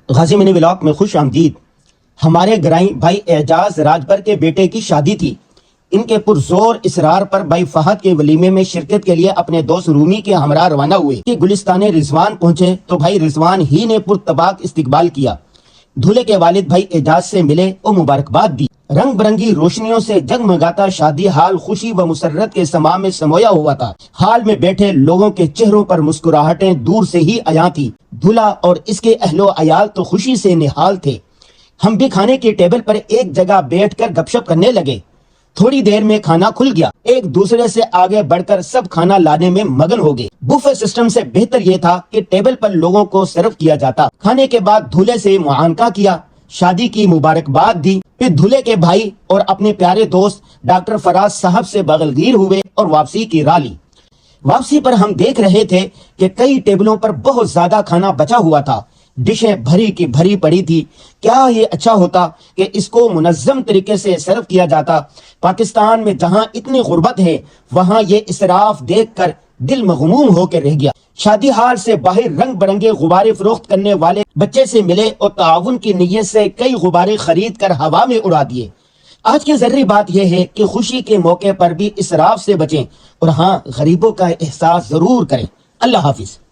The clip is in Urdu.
غازی منی ولاگ میں خوش آمدید۔ ہمارے گرائی بھائی اعجاز راجبر کے بیٹے کی شادی تھی۔ ان کے پرزور اصرار پر بھائی فہد کے ولیمے میں شرکت کے لیے اپنے دوست رومی کے ہمراہ روانہ ہوئے کہ گلستان رضوان پہنچے تو بھائی رضوان ہی نے پرتباک استقبال کیا۔ دولہے کے والد بھائی اعجاز سے ملے اور مبارکباد دی۔ رنگ برنگی روشنیوں سے جگمگاتا شادی حال خوشی و مسرت کے سما میں سمویا ہوا تھا۔ حال میں بیٹھے لوگوں کے چہروں پر مسکراہٹیں دور سے ہی عیاں تھی۔ دولہا اور اس کے اہل و عیال تو خوشی سے نہال تھے۔ ہم بھی کھانے کے ٹیبل پر ایک جگہ بیٹھ کر گپ شپ کرنے لگے۔ تھوڑی دیر میں کھانا کھل گیا۔ ایک دوسرے سے آگے بڑھ کر سب کھانا لانے میں مگن ہو گئے۔ بوفے سسٹم سے بہتر یہ تھا کہ ٹیبل پر لوگوں کو سرو کیا جاتا۔ کھانے کے بعد دولہے سے معانقہ کیا، شادی کی مبارکباد دی، پھر دولہے کے بھائی اور اپنے پیارے دوست ڈاکٹر فراز صاحب سے بغلگیر ہوئے اور واپسی کی راہ لی۔ واپسی پر ہم دیکھ رہے تھے کہ کئی ٹیبلوں پر بہت زیادہ کھانا بچا ہوا تھا۔ ڈشیں بھری کی بھری پڑی تھی۔ کیا یہ اچھا ہوتا کہ اس کو منظم طریقے سے سرو کیا جاتا۔ پاکستان میں جہاں اتنی غربت ہے وہاں یہ اسراف دیکھ کر دل مغموم ہو کے رہ گیا۔ شادی ہال سے باہر رنگ برنگے غبارے فروخت کرنے والے بچے سے ملے اور تعاون کی نیت سے کئی غبارے خرید کر ہوا میں اڑا دیے۔ آج کی ضروری بات یہ ہے کہ خوشی کے موقع پر بھی اسراف سے بچیں اور ہاں غریبوں کا احساس ضرور کریں۔ اللہ حافظ۔